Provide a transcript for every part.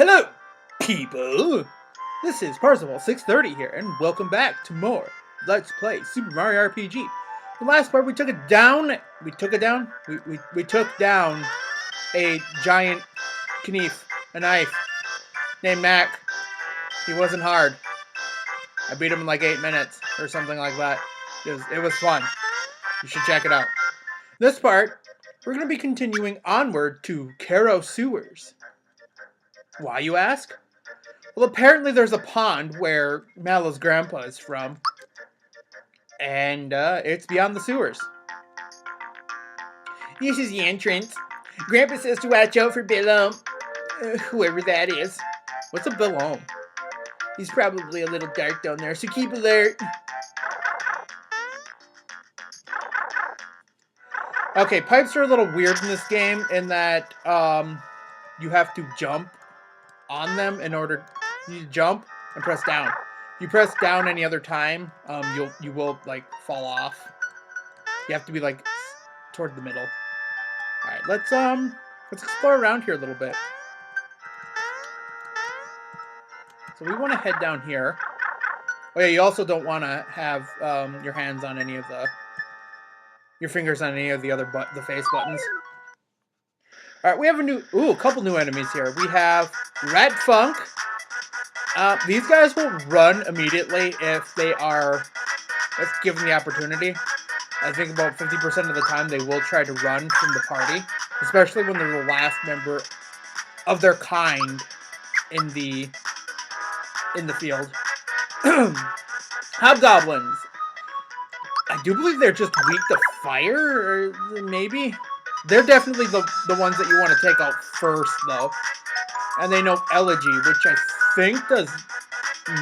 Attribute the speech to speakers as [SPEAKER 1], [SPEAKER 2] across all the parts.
[SPEAKER 1] Hello, people! This is Parzival630 here, and welcome back to more Let's Play Super Mario RPG. The last part we took it down. We took down a giant knife, a knife, named Mac. He wasn't hard. I beat him in like 8 minutes, or something like that. It was fun. You should check it out. This part, we're going to be continuing onward to Kero Sewers. Why, you ask? Well, apparently there's a pond where Mallow's grandpa is from, and it's beyond the sewers. This is the entrance. Grandpa says to watch out for Bill whoever that is. What's a Bill? He's probably a little dark down there, so keep alert. Okay, pipes are a little weird in this game in that you have to jump on them in order. You jump and press down. If you press down any other time, you will like fall off. You have to be like toward the middle. All right, let's explore around here a little bit. So we want to head down here. Oh yeah, you also don't want to have your hands on any of your fingers on any of the other the face buttons. All right, we have a couple new enemies here. We have Rat Funk. These guys will run immediately if they are given the opportunity. I think about 50% of the time they will try to run from the party, especially when they're the last member of their kind in the field. Hobgoblins. I do believe they're just weak to fire, or maybe. They're definitely the ones that you want to take out first, though. And they know Elegy, which I think does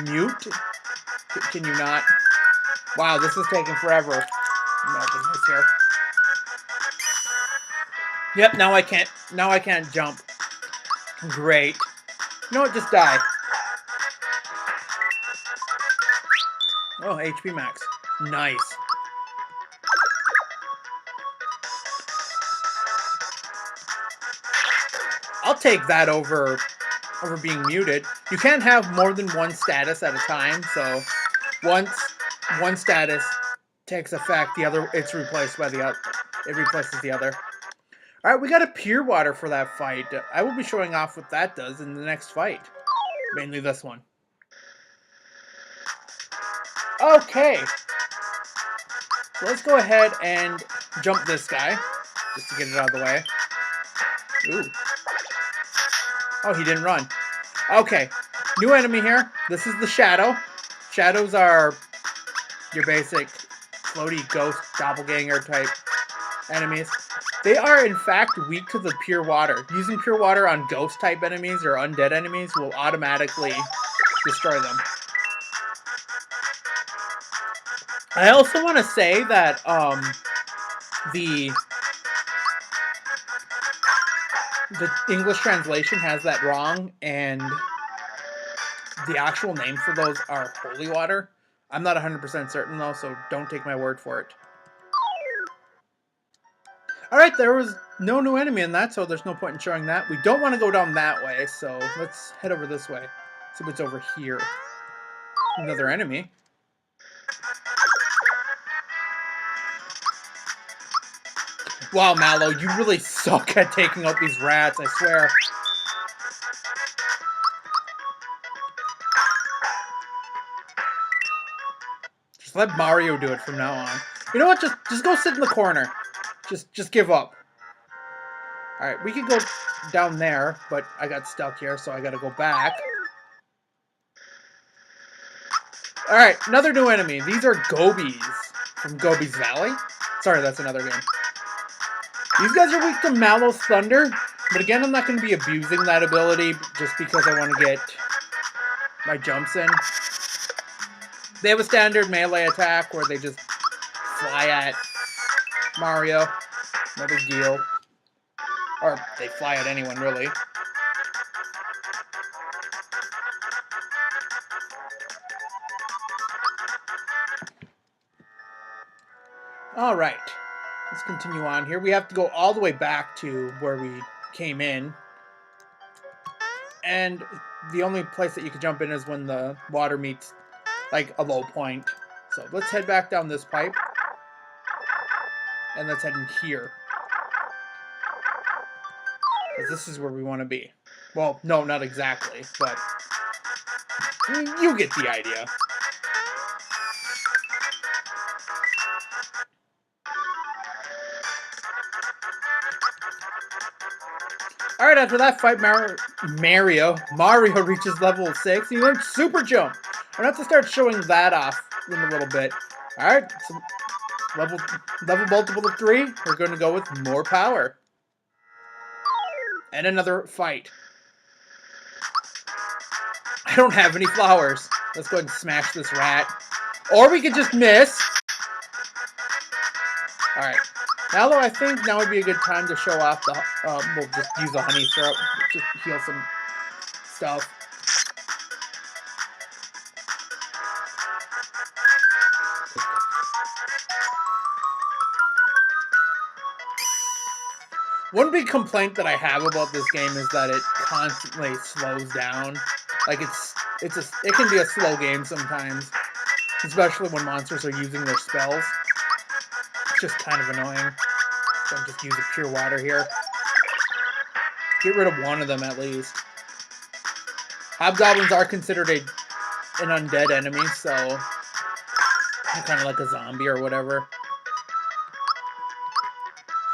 [SPEAKER 1] mute. Can you not? Wow, this is taking forever. No business here. Yep, now I can't jump. Great. You know what? Just die. Oh, HP max. Nice. I'll take that over being muted. You can't have more than one status at a time, so once one status takes effect, it's replaced by the other. It replaces the other. All right, we got a pure water for that fight. I will be showing off what that does in the next fight, mainly this one. Okay, so let's go ahead and jump this guy just to get it out of the way. Ooh. Oh, he didn't run. Okay, new enemy here. This is the Shadow. Shadows are your basic floaty ghost doppelganger type enemies. They are in fact weak to the pure water. Using pure water on ghost type enemies or undead enemies will automatically destroy them. I also want to say that the English translation has that wrong, and the actual name for those are holy water. I'm not 100% certain though, so don't take my word for it. Alright, there was no new enemy in that, so there's no point in showing that. We don't want to go down that way, so let's head over this way. See what's over here. Another enemy. Wow, Mallow, you really suck at taking out these rats, I swear. Just let Mario do it from now on. You know what? Just go sit in the corner. Just give up. Alright, we could go down there, but I got stuck here, so I gotta go back. Alright, another new enemy. These are Gobies from Gobi's Valley. Sorry, that's another game. These guys are weak to Mallow's Thunder, but again, I'm not going to be abusing that ability just because I want to get my jumps in. They have a standard melee attack where they just fly at Mario. No big deal. Or they fly at anyone, really. Alright. Let's continue on here. We have to go all the way back to where we came in. And the only place that you can jump in is when the water meets like a low point. So let's head back down this pipe. And let's head in here. Because this is where we want to be. Well, no, not exactly, but you get the idea. Alright, after that fight, Mario reaches level 6, and he learns Super Jump. I'm going to have to start showing that off in a little bit. Alright, so level multiple of 3, we're going to go with more power. And another fight. I don't have any flowers. Let's go ahead and smash this rat. Or we could just miss. Alright. Now though, I think now would be a good time to show off the, we'll just use a honey syrup, just heal some stuff. One big complaint that I have about this game is that it constantly slows down. Like it can be a slow game sometimes, especially when monsters are using their spells. It's just kind of annoying. So I'll just use the pure water here. Get rid of one of them at least. Hobgoblins are considered an undead enemy, so kind of like a zombie or whatever.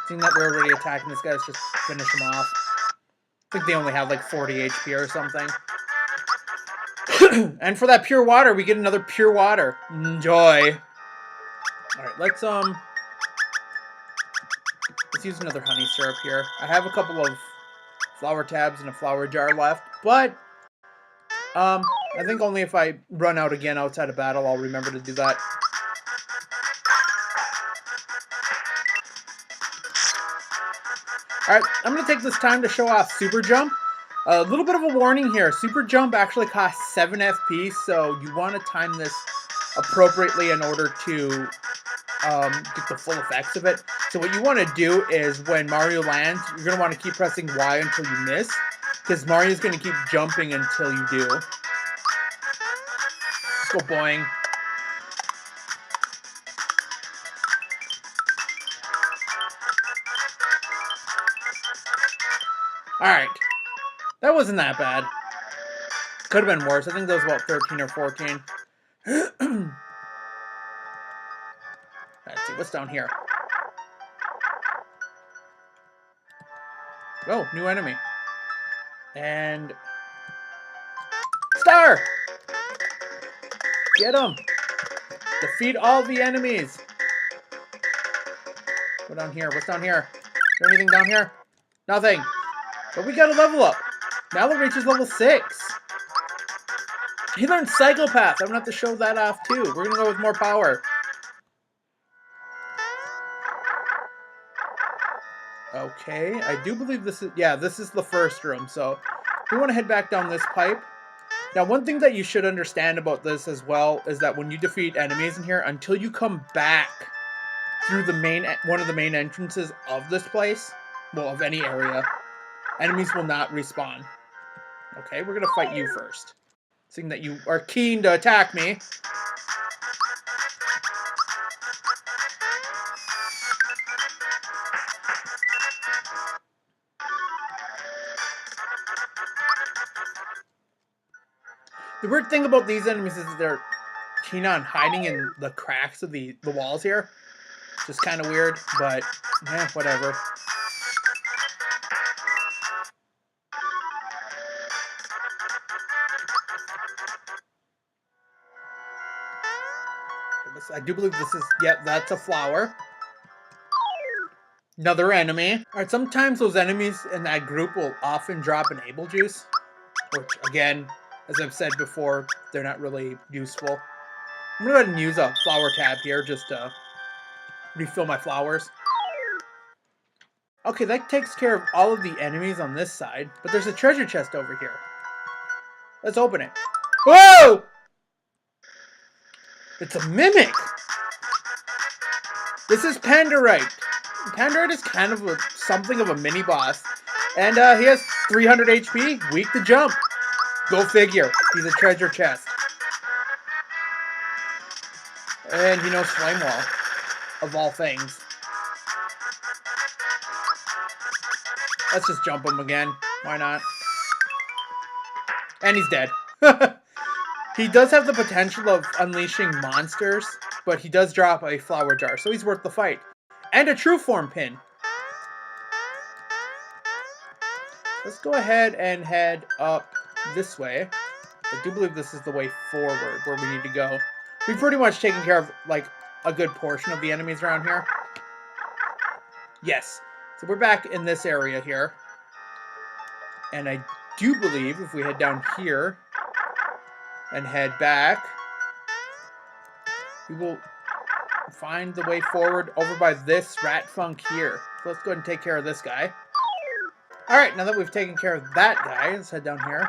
[SPEAKER 1] Seeing that we're already attacking this guy, let's just finish him off. I think they only have like 40 HP or something. And for that pure water, we get another pure water. Enjoy. Alright, let's use another honey syrup here. I have a couple of flower tabs and a flower jar left, but I think only if I run out again outside of battle, I'll remember to do that. Alright, I'm going to take this time to show off Super Jump. A little bit of a warning here. Super Jump actually costs 7 FP, so you want to time this appropriately in order to get the full effects of it. So what you want to do is when Mario lands, you're going to want to keep pressing Y until you miss, because Mario's going to keep jumping until you do. Let's go boing. Alright. That wasn't that bad. Could have been worse. I think that was about 13 or 14. Let's see. What's down here? Oh, new enemy. And... Star! Get him! Defeat all the enemies! Go down here. What's down here? Is there anything down here? Nothing. But we gotta level up. Mallow reaches level 6. He learned Psychopath. I'm gonna have to show that off too. We're gonna go with more power. Okay, I do believe this is, yeah, this is the first room. So we want to head back down this pipe. Now, one thing that you should understand about this as well is that when you defeat enemies in here, until you come back through the one of the main entrances of this place, well, of any area, enemies will not respawn. Okay, we're gonna fight you first. Seeing that you are keen to attack me. The weird thing about these enemies is that they're keen on hiding in the cracks of the walls here. Just kind of weird, but yeah, whatever. I do believe this is, yeah, that's a flower. Another enemy. Alright, sometimes those enemies in that group will often drop enable juice. Which, again, as I've said before, they're not really useful. I'm going to go ahead and use a flower tab here just to refill my flowers. Okay, that takes care of all of the enemies on this side. But there's a treasure chest over here. Let's open it. Whoa! It's a mimic! This is Pandarite. Pandarite is kind of something of a mini-boss. And he has 300 HP, weak to jump. Go figure. He's a treasure chest. And he knows Flame Wall. Of all things. Let's just jump him again. Why not? And he's dead. He does have the potential of unleashing monsters, but he does drop a flower jar, so he's worth the fight. And a true form pin. Let's go ahead and head up this way. I do believe this is the way forward where we need to go. We've pretty much taken care of, like, a good portion of the enemies around here. Yes. So we're back in this area here. And I do believe if we head down here and head back, we will find the way forward over by this rat funk here. So let's go ahead and take care of this guy. Alright, now that we've taken care of that guy, let's head down here.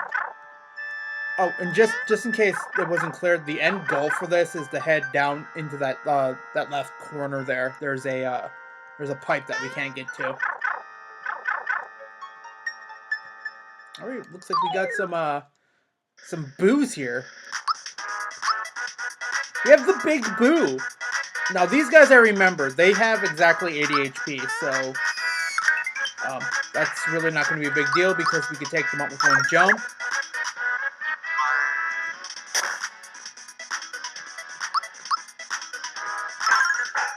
[SPEAKER 1] Oh, and just in case it wasn't clear, the end goal for this is to head down into that that left corner there. There's a pipe that we can't get to. Alright, looks like we got some boos here. We have the big boo. Now these guys, I remember, they have exactly 80 HP, so that's really not going to be a big deal because we could take them up with one jump.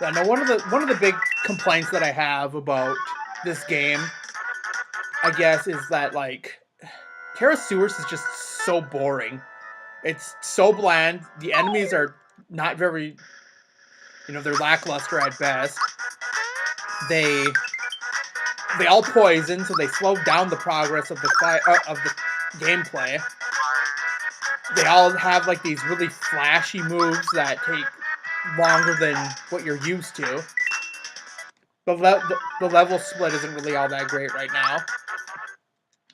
[SPEAKER 1] Yeah, now one of the big complaints that I have about this game, I guess, is that, like, Kero Sewers is just so boring. It's so bland. The enemies are not very, they're lackluster at best. They all poison, so they slow down the progress of the gameplay. They all have, like, these really flashy moves that take longer than what you're used to. The level split isn't really all that great right now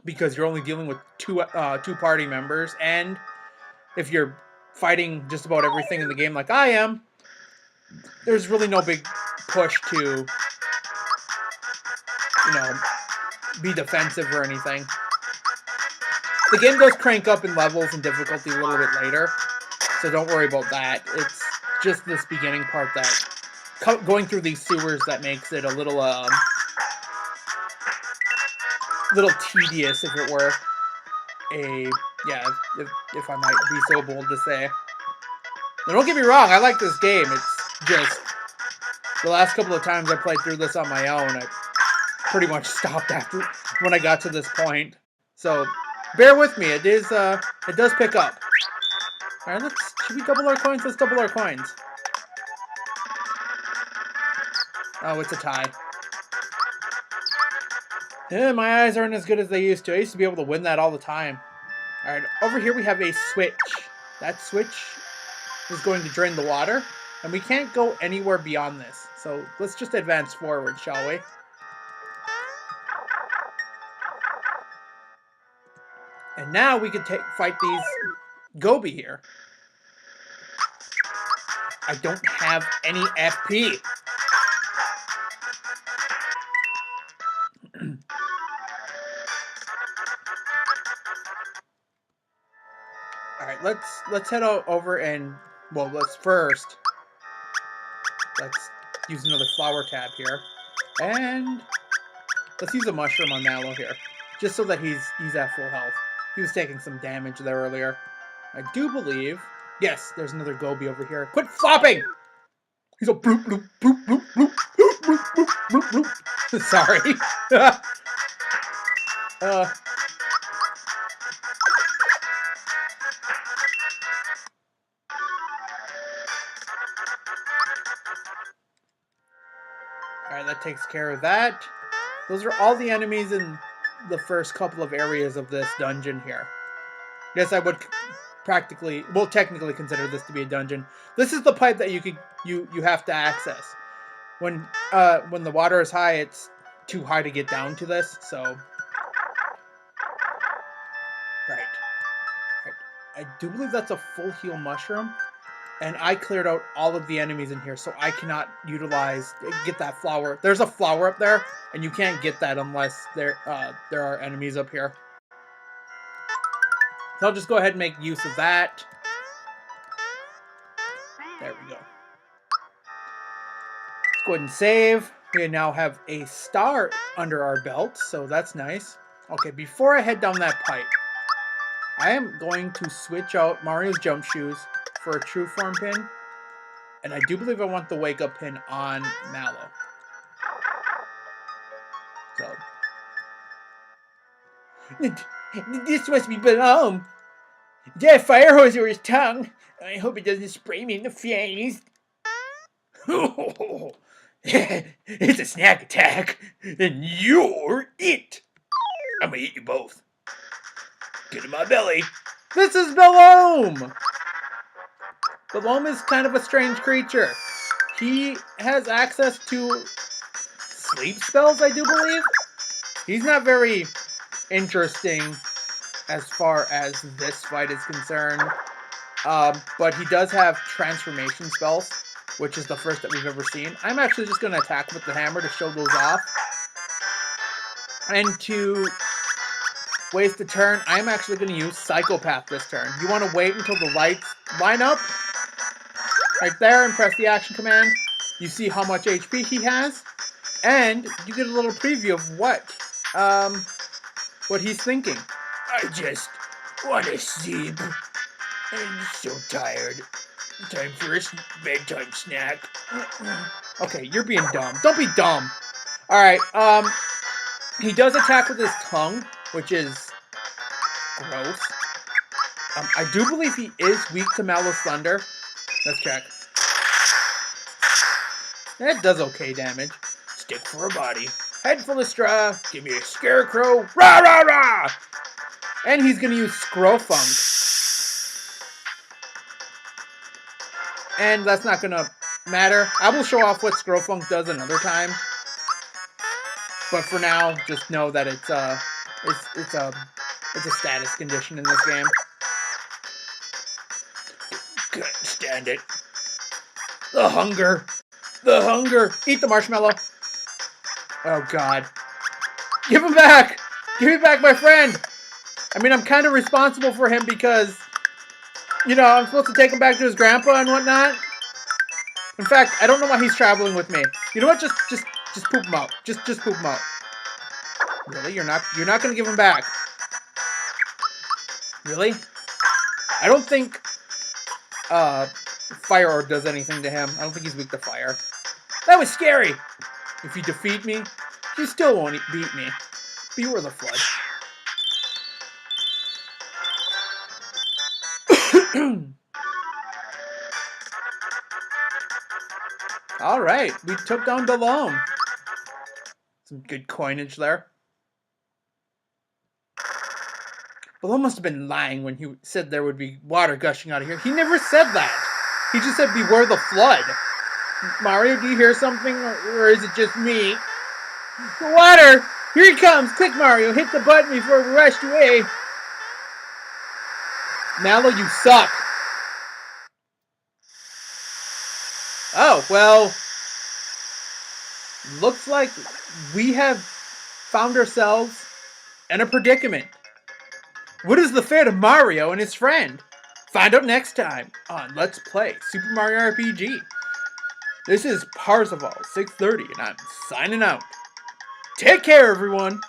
[SPEAKER 1] because you're only dealing with two party members, and if you're fighting just about everything in the game like I am, there's really no big push to be defensive or anything. The game does crank up in levels and difficulty a little bit later, so don't worry about that. It's just this beginning part that going through these sewers that makes it a little tedious, if it were if I might be so bold to say. Now, don't get me wrong, I like this game. It's just the last couple of times I played through this on my own, I pretty much stopped after when I got to this point. So bear with me. It does pick up. All right, should we double our coins? Let's double our coins. Oh, it's a tie. Yeah, my eyes aren't as good as they used to. I used to be able to win that all the time. All right, over here we have a switch. That switch is going to drain the water, and we can't go anywhere beyond this. So let's just advance forward, shall we? And now we can fight these Gobi here. I don't have any FP. All right, let's head over and let's use another flower tab here, and let's use a mushroom on Mallow here, just so that he's at full health. He was taking some damage there earlier. I do believe. Yes, there's another Gobi over here. Quit flopping! He's a bloop bloop bloop bloop bloop bloop bloop bloop bloop bloop. Sorry. Alright, that takes care of that. Those are all the enemies in the first couple of areas of this dungeon here. Yes, I would technically consider this to be a dungeon. This is the pipe that you have to access. When the water is high, it's too high to get down to this, so right. I do believe that's a full heal mushroom, and I cleared out all of the enemies in here, so I cannot get that flower. There's a flower up there, and you can't get that unless there are enemies up here. So I'll just go ahead and make use of that. There we go. Let's go ahead and save. We now have a star under our belt, so that's nice. Okay, before I head down that pipe, I am going to switch out Mario's jump shoes for a true form pin. And I do believe I want the wake up pin on Mallow. So. This must be Balloon. That fire hose over his tongue. I hope it doesn't spray me in the face. It's a snack attack, and you're it. I'm gonna eat you both. Get in my belly. This is Balloon. Balloon is kind of a strange creature. He has access to sleep spells, I do believe. He's not very interesting as far as this fight is concerned. But he does have transformation spells, which is the first that we've ever seen. I'm actually just going to attack with the hammer to show those off. And to waste a turn, I'm actually going to use Psychopath this turn. You want to wait until the lights line up right there and press the action command. You see how much HP he has, and you get a little preview of what he's thinking. I just want to sleep. I'm so tired. Time for a bedtime snack. Okay, you're being dumb. Don't be dumb. Alright, he does attack with his tongue, which is gross. I do believe he is weak to Mallow's Thunder. Let's check. That does okay damage. Stick for a body. Head full of straw. Give me a scarecrow. Rah, rah, rah! And he's going to use Scrofunk. And that's not going to matter. I will show off what Scrofunk does another time. But for now, just know that it's a status condition in this game. Can't stand it. The hunger. The hunger. Eat the marshmallow. Oh, God. Give him back. Give me back my friend. I mean, I'm kind of responsible for him because, you know, I'm supposed to take him back to his grandpa and whatnot. In fact, I don't know why he's traveling with me. You know what? Just poop him out. Just poop him out. Really? You're not going to give him back? Really? I don't think Fire Orb does anything to him. I don't think he's weak to fire. That was scary! If you defeat me, you still won't beat me. Beware the flood. Alright, we took down Balloon. Some good coinage there. Balloon must have been lying when he said there would be water gushing out of here. He never said that. He just said beware the flood. Mario, do you hear something? Or is it just me? The water! Here he comes! Quick, Mario! Hit the button before we rush away! Mallow, you suck! Oh, well... Looks like we have found ourselves in a predicament. What is the fate of Mario and his friend? Find out next time on Let's Play Super Mario RPG. This is Parzival 630, and I'm signing out. Take care, everyone!